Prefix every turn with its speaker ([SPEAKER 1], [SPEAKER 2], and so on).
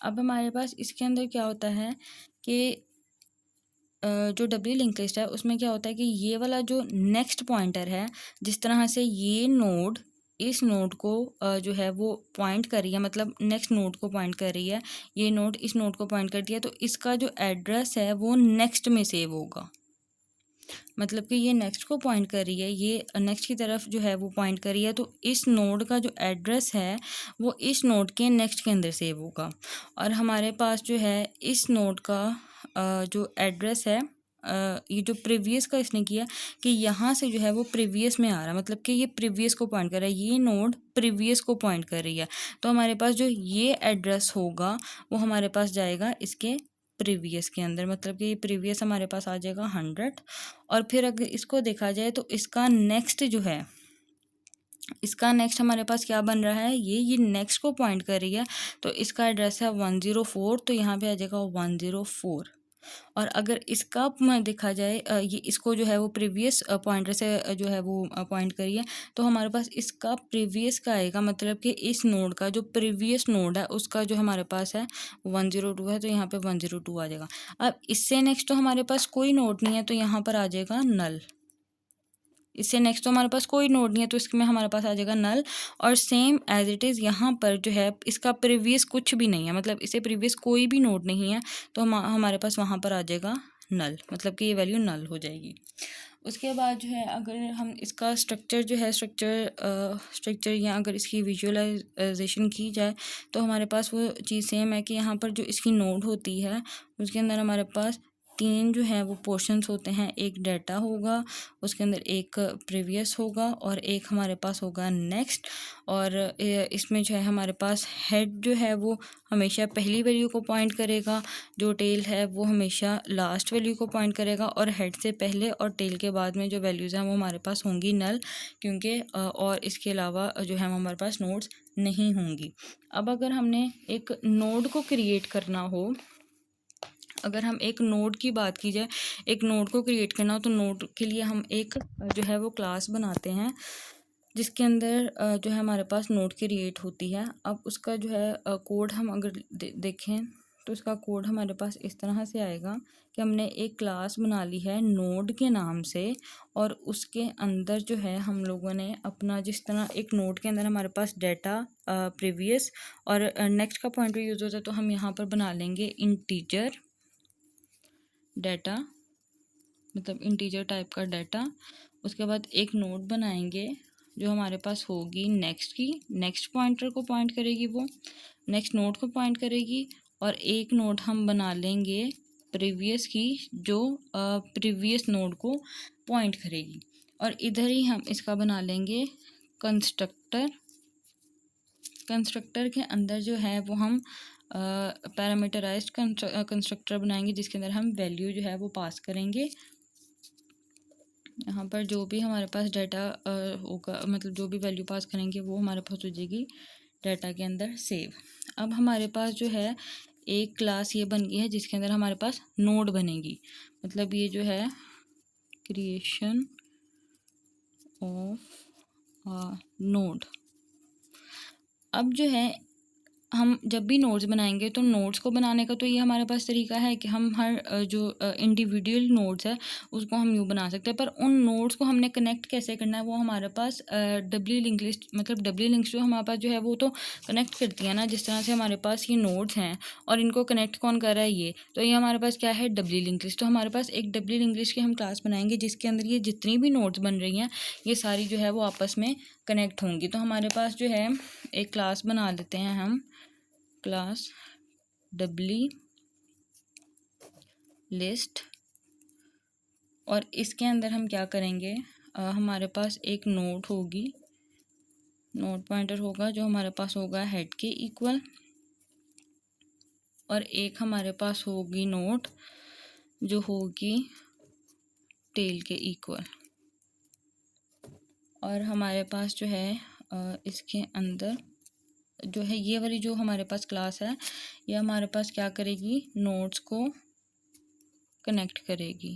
[SPEAKER 1] अब हमारे पास इसके अंदर क्या होता है कि जो डब्ल्यू लिंक लिस्ट है उसमें क्या होता है कि ये वाला जो नेक्स्ट पॉइंटर है, जिस तरह से ये नोड इस नोड को जो है वो पॉइंट कर रही है, मतलब नेक्स्ट नोड को पॉइंट कर रही है, ये नोड इस नोड को पॉइंट कर दिया, तो इसका जो एड्रेस है वो नेक्स्ट में सेव होगा। मतलब कि ये नेक्स्ट को पॉइंट कर रही है, ये नेक्स्ट की तरफ जो है वो पॉइंट कर रही है, तो इस नोड का जो एड्रेस है वो इस नोड के नेक्स्ट के अंदर सेव होगा। और हमारे पास जो है इस नोड का जो एड्रेस है, ये जो प्रीवियस का इसने किया कि यहाँ से जो है वो प्रीवियस में आ रहा है, मतलब कि ये प्रीवियस को पॉइंट कर रहा है, ये नोड प्रीवियस को पॉइंट कर रही है। तो हमारे पास जो ये एड्रेस होगा वो हमारे पास जाएगा इसके प्रीवियस के अंदर, मतलब कि प्रीवियस हमारे पास आ जाएगा 100। और फिर अगर इसको देखा जाए तो इसका नेक्स्ट जो है, इसका नेक्स्ट हमारे पास क्या बन रहा है, ये नेक्स्ट को पॉइंट कर रही है, तो इसका एड्रेस है 104, तो यहाँ पे आ जाएगा 104। और अगर इसका देखा जाए ये इसको जो है वो प्रीवियस पॉइंटर से जो है वो पॉइंट करिए, तो हमारे पास इसका प्रीवियस का आएगा, मतलब कि इस नोड का जो प्रीवियस नोड है उसका जो हमारे पास है 102 है, तो यहाँ पे 102 आ जाएगा। अब इससे नेक्स्ट तो हमारे पास कोई नोड नहीं है, तो यहाँ पर आ जाएगा नल। इससे नेक्स्ट तो हमारे पास कोई नोड नहीं है, तो इसमें हमारे पास आ जाएगा नल। और सेम एज इट इज़ यहाँ पर जो है इसका प्रीवियस कुछ भी नहीं है, मतलब इसे प्रीवियस कोई भी नोड नहीं है, तो हमारे पास वहाँ पर आ जाएगा नल, मतलब कि ये वैल्यू नल हो जाएगी। उसके बाद जो है अगर हम इसका स्ट्रक्चर जो है स्ट्रक्चर या अगर इसकी विजुअलाइजेशन की जाए, तो हमारे पास वो चीज़ सेम है कि यहाँ पर जो इसकी नोड होती है उसके अंदर हमारे पास 3 जो है वो पोर्शंस होते हैं। एक डाटा होगा, उसके अंदर एक प्रीवियस होगा और एक हमारे पास होगा नेक्स्ट। और इसमें जो है हमारे पास हेड जो है वो हमेशा पहली वैल्यू को पॉइंट करेगा, जो टेल है वो हमेशा लास्ट वैल्यू को पॉइंट करेगा, और हेड से पहले और टेल के बाद में जो वैल्यूज़ हैं वो हमारे पास होंगी नल, क्योंकि और इसके अलावा जो है हमारे पास नोड्स नहीं होंगी। अब अगर हमने एक नोड को क्रिएट करना हो, अगर हम एक नोड की बात की जाए, एक नोड को क्रिएट करना हो, तो नोड के लिए हम एक जो है वो क्लास बनाते हैं, जिसके अंदर जो है हमारे पास नोड क्रिएट होती है। अब उसका जो है कोड हम अगर देखें, तो उसका कोड हमारे पास इस तरह से आएगा कि हमने एक क्लास बना ली है नोड के नाम से, और उसके अंदर जो है हम लोगों ने अपना, जिस तरह एक नोड के अंदर हमारे पास डाटा प्रीवियस और नेक्स्ट का पॉइंटर यूज़ होता है, तो हम यहाँ पर बना लेंगे इंटीजर डाटा, मतलब इंटीजर टाइप का डाटा। उसके बाद एक नोड बनाएंगे जो हमारे पास होगी नेक्स्ट की, नेक्स्ट पॉइंटर को पॉइंट करेगी, वो नेक्स्ट नोड को पॉइंट करेगी। और एक नोड हम बना लेंगे प्रीवियस की, जो प्रीवियस नोड को पॉइंट करेगी। और इधर ही हम इसका बना लेंगे कंस्ट्रक्टर। कंस्ट्रक्टर के अंदर जो है वो हम पैरामीटराइज्ड कंस्ट्रक्टर बनाएंगे, जिसके अंदर हम वैल्यू जो है वो पास करेंगे। यहाँ पर जो भी हमारे पास डाटा होगा, मतलब जो भी वैल्यू पास करेंगे वो हमारे पास हो जाएगी डाटा के अंदर सेव। अब हमारे पास जो है एक क्लास ये बन गई है, जिसके अंदर हमारे पास नोड बनेगी, मतलब ये जो है क्रिएशन ऑफ नोड। अब जो है हम जब भी नोड्स बनाएंगे, तो नोड्स को बनाने का तो ये हमारे पास तरीका है कि हम हर जो इंडिविजुअल नोड्स है उसको हम यूँ बना सकते हैं, पर उन नोड्स को हमने कनेक्ट कैसे करना है वो हमारे पास डब्ल्यू लिंक लिस्ट, मतलब डब्ल्यू लिंक्स जो हमारे पास जो है वो तो कनेक्ट करती है ना। जिस तरह से हमारे पास ये नोड्स हैं और इनको कनेक्ट कौन कर रहा है, ये, तो ये हमारे पास क्या है, डब्ल्यू लिंक लिस्ट। तो हमारे पास एक डब्ल्यू लिंक लिस्ट की हम क्लास बनाएंगे, जिसके अंदर ये जितनी भी नोड्स बन रही हैं ये सारी जो है वो आपस में कनेक्ट होंगी। तो हमारे पास जो है एक क्लास बना लेते हैं हम, क्लास डब्ल्यू लिस्ट। और इसके अंदर हम क्या करेंगे, हमारे पास एक नोड होगी, नोड पॉइंटर होगा जो हमारे पास होगा हेड के इक्वल, और एक हमारे पास होगी नोड जो होगी टेल के इक्वल। और हमारे पास जो है इसके अंदर जो है ये वाली जो हमारे पास क्लास है, ये हमारे पास क्या करेगी, नोड्स को कनेक्ट करेगी।